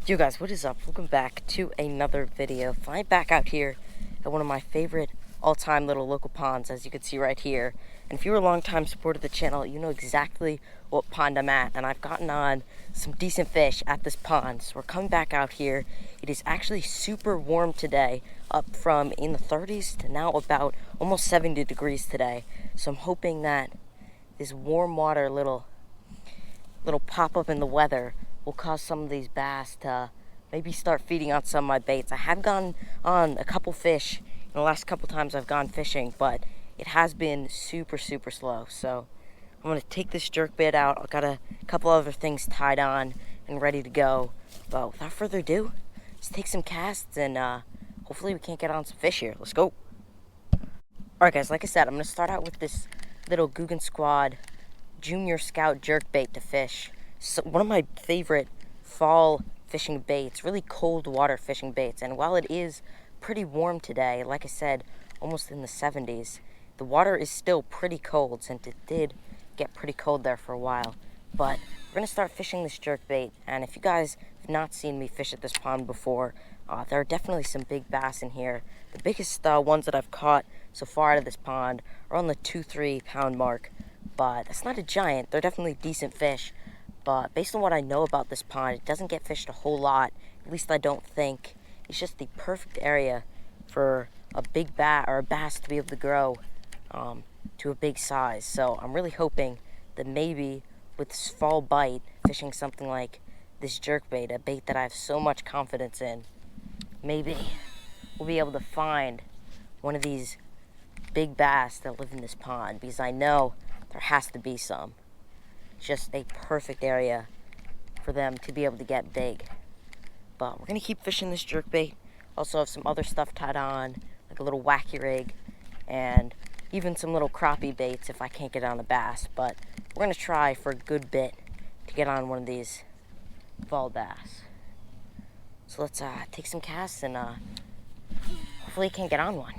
Yo guys, what is up? Welcome back to another video. Flying back out here at one of my favorite all-time little local ponds, as you can see right here. And if you're a long-time supporter of the channel, you know exactly what pond I'm at. And I've gotten on some decent fish at this pond. So we're coming back out here. It is actually super warm today, up from in the 30s to now about almost 70 degrees today. So I'm hoping that this warm water little pop-up in the weather will cause some of these bass to maybe start feeding on some of my baits. I have gone on a couple fish in the last couple times I've gone fishing, but it has been super slow. So I'm gonna take this jerkbait out. I've got a couple other things tied on and ready to go. But without further ado, let's take some casts and hopefully we can't get on some fish here. Let's go. Alright guys, like I said, I'm gonna start out with this little Guggen Squad Junior Scout jerkbait to fish. So one of my favorite fall fishing baits, really cold water fishing baits. And while it is pretty warm today, like I said, almost in the 70s, the water is still pretty cold, since it did get pretty cold there for a while. But we're gonna start fishing this jerkbait, and if you guys have not seen me fish at this pond before, there are definitely some big bass in here. The biggest ones that I've caught so far out of this pond are on the 2-3 pound mark, but that's not a giant. They're definitely decent fish. But based on what I know about this pond, it doesn't get fished a whole lot. At least I don't think. It's just the perfect area for a big bass or a bass to be able to grow to a big size. So I'm really hoping that maybe with this fall bite, fishing something like this jerkbait, a bait that I have so much confidence in, maybe we'll be able to find one of these big bass that live in this pond, because I know there has to be some. Just a perfect area for them to be able to get big. But we're gonna keep fishing this jerkbait. Also have some other stuff tied on, like a little wacky rig and even some little crappie baits if I can't get on a bass. But we're gonna try for a good bit to get on one of these fall bass. So let's take some casts and hopefully can't get on one.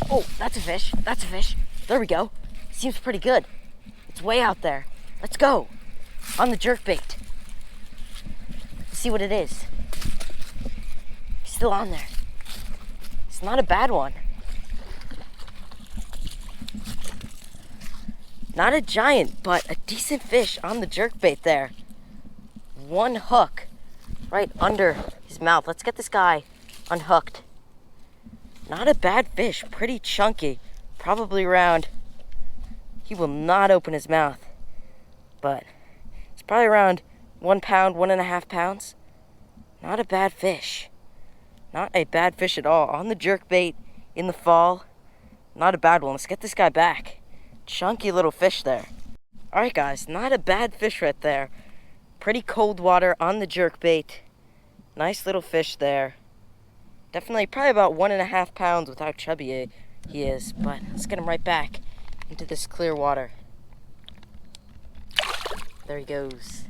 Oh, that's a fish. That's a fish. There we go. Seems pretty good. It's way out there. Let's go. On the jerkbait. Let's see what it is. It's still on there. It's not a bad one. Not a giant, but a decent fish on the jerkbait there. One hook right under his mouth. Let's get this guy unhooked. Not a bad fish, pretty chunky, probably around, he will not open his mouth, but it's probably around 1 pound, 1.5 pounds. Not a bad fish. Not a bad fish at all. On the jerkbait in the fall, not a bad one. Let's get this guy back. Chunky little fish there. Alright guys, not a bad fish right there. Pretty cold water on the jerkbait. Nice little fish there. Definitely probably about 1.5 pounds with how chubby he is, but let's get him right back into this clear water. There he goes.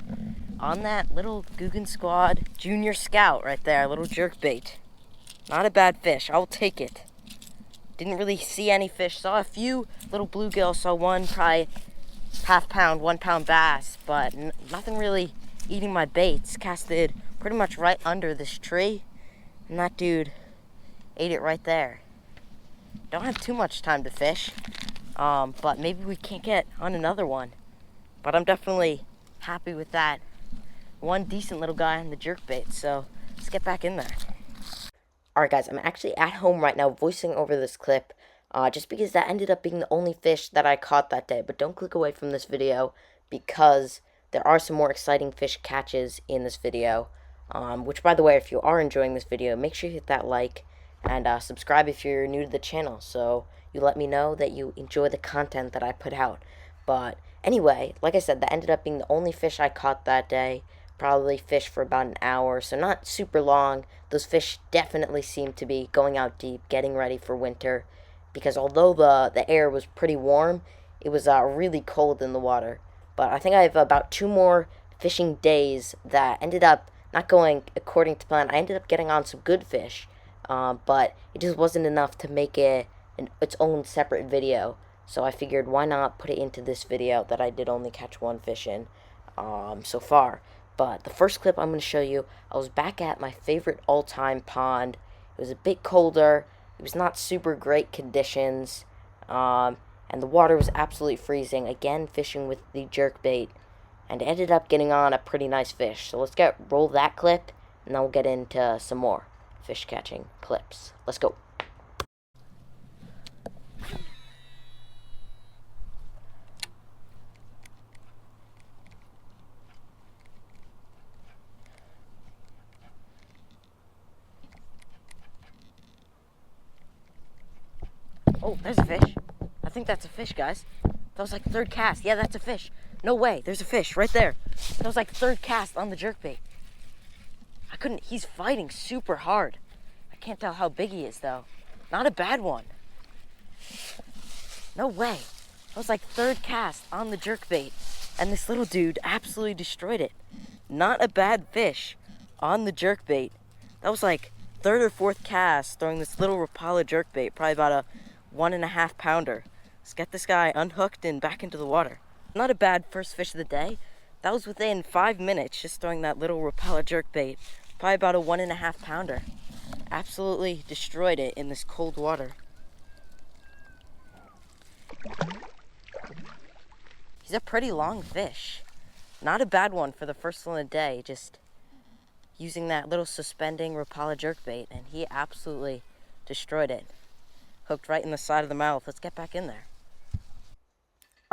On that little Guggen Squad Junior Scout right there, little jerkbait. Not a bad fish, I'll take it. Didn't really see any fish, saw a few little bluegill, saw one probably 1/2 pound, 1 pound bass, but nothing really eating my baits. Casted pretty much right under this tree. And that dude ate it right there. Don't have too much time to fish, but maybe we can't get on another one. But I'm definitely happy with that one decent little guy on the jerkbait, so let's get back in there. Alright guys, I'm actually at home right now voicing over this clip, just because that ended up being the only fish that I caught that day. But don't click away from this video, because there are some more exciting fish catches in this video. Which, by the way, if you are enjoying this video, make sure you hit that like and subscribe if you're new to the channel, so you let me know that you enjoy the content that I put out. But anyway, like I said, that ended up being the only fish I caught that day. probably fished for about an hour, so not super long. Those fish definitely seemed to be going out deep, getting ready for winter, because although the air was pretty warm, it was really cold in the water. But I think I have about 2 more fishing days that ended up not going according to plan. I ended up getting on some good fish, but it just wasn't enough to make it its own separate video. So I figured, why not put it into this video that I did only catch 1 fish in so far. But the first clip I'm going to show you, I was back at my favorite all-time pond. It was a bit colder. It was not super great conditions. And the water was absolutely freezing. Again, fishing with the jerkbait. And ended up getting on a pretty nice fish. So let's roll that clip, and then we'll get into some more fish catching clips. Let's go. Oh, there's a fish. I think that's a fish, guys. That was like third cast. Yeah, that's a fish. No way. There's a fish right there. That was like third cast on the jerkbait. He's fighting super hard. I can't tell how big he is, though. Not a bad one. No way. That was like third cast on the jerkbait. And this little dude absolutely destroyed it. Not a bad fish on the jerkbait. That was like third or fourth cast throwing this little Rapala jerkbait. Probably about a 1.5 pounder. Let's get this guy unhooked and back into the water. Not a bad first fish of the day. That was within 5 minutes, just throwing that little Rapala jerkbait. Probably about a 1.5 pounder. Absolutely destroyed it in this cold water. He's a pretty long fish. Not a bad one for the first one of the day. Just using that little suspending Rapala jerkbait, and he absolutely destroyed it. Hooked right in the side of the mouth. Let's get back in there.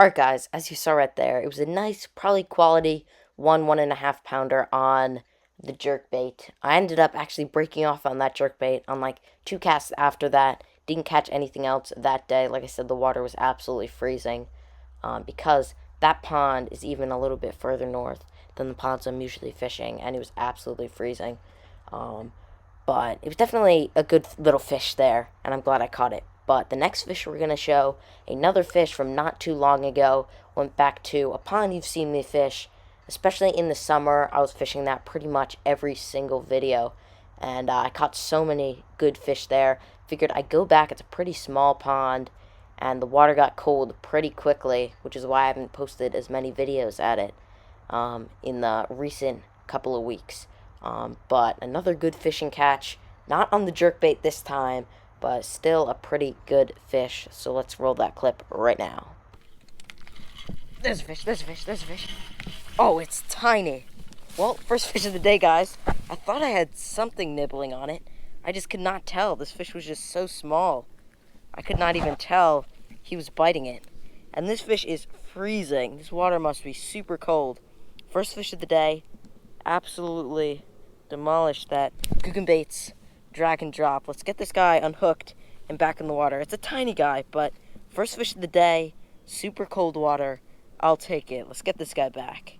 Alright guys, as you saw right there, it was a nice, probably quality 1.5 pounder on the jerkbait. I ended up actually breaking off on that jerkbait on like 2 casts after that. Didn't catch anything else that day. Like I said, the water was absolutely freezing because that pond is even a little bit further north than the ponds I'm usually fishing, and it was absolutely freezing. But it was definitely a good little fish there, and I'm glad I caught it. But the next fish we're going to show, another fish from not too long ago, went back to a pond you've seen me fish, especially in the summer. I was fishing that pretty much every single video, and I caught so many good fish there. Figured I'd go back. It's a pretty small pond, and the water got cold pretty quickly, which is why I haven't posted as many videos at it in the recent couple of weeks. But another good fishing catch, not on the jerkbait this time, but still a pretty good fish. So let's roll that clip right now. There's a fish, there's a fish, there's a fish. Oh, it's tiny. Well, first fish of the day, guys. I thought I had something nibbling on it. I just could not tell. This fish was just so small. I could not even tell he was biting it. And this fish is freezing. This water must be super cold. First fish of the day. Absolutely demolished that JERKBAITS drag and drop. Let's get this guy unhooked and back in the water. It's a tiny guy, but first fish of the day, super cold water. I'll take it. Let's get this guy back.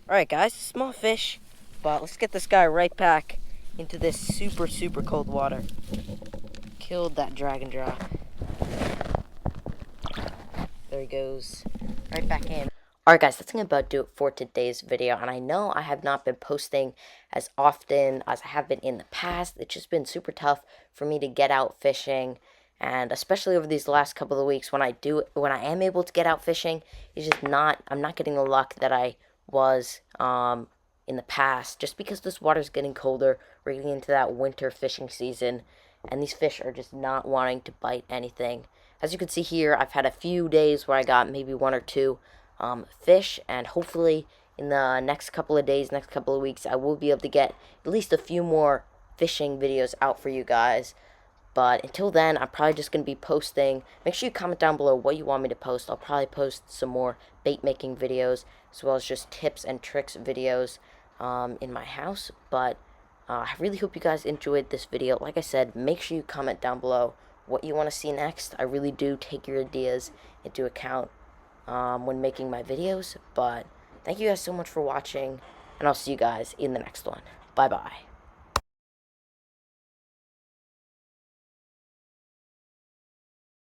Alright guys, small fish, but let's get this guy right back into this super, super cold water. Killed that drag and drop. There he goes. Right back in. Alright guys, that's going to about do it for today's video, and I know I have not been posting as often as I have been in the past. It's just been super tough for me to get out fishing, and especially over these last couple of weeks when I am able to get out fishing, I'm not getting the luck that I was in the past, just because this water's getting colder. We're getting into that winter fishing season, and these fish are just not wanting to bite anything. As you can see here, I've had a few days where I got maybe 1 or 2 fish, and hopefully in the next couple of days, next couple of weeks, I will be able to get at least a few more fishing videos out for you guys. But until then, I'm probably just going to be posting. Make sure you comment down below what you want me to post. I'll probably post some more bait making videos, as well as just tips and tricks videos in my house. But I really hope you guys enjoyed this video. Like I said, make sure you comment down below what you want to see next. I really do take your ideas into account when making my videos. But thank you guys so much for watching, and and I'll see you guys in the next one. Bye-bye.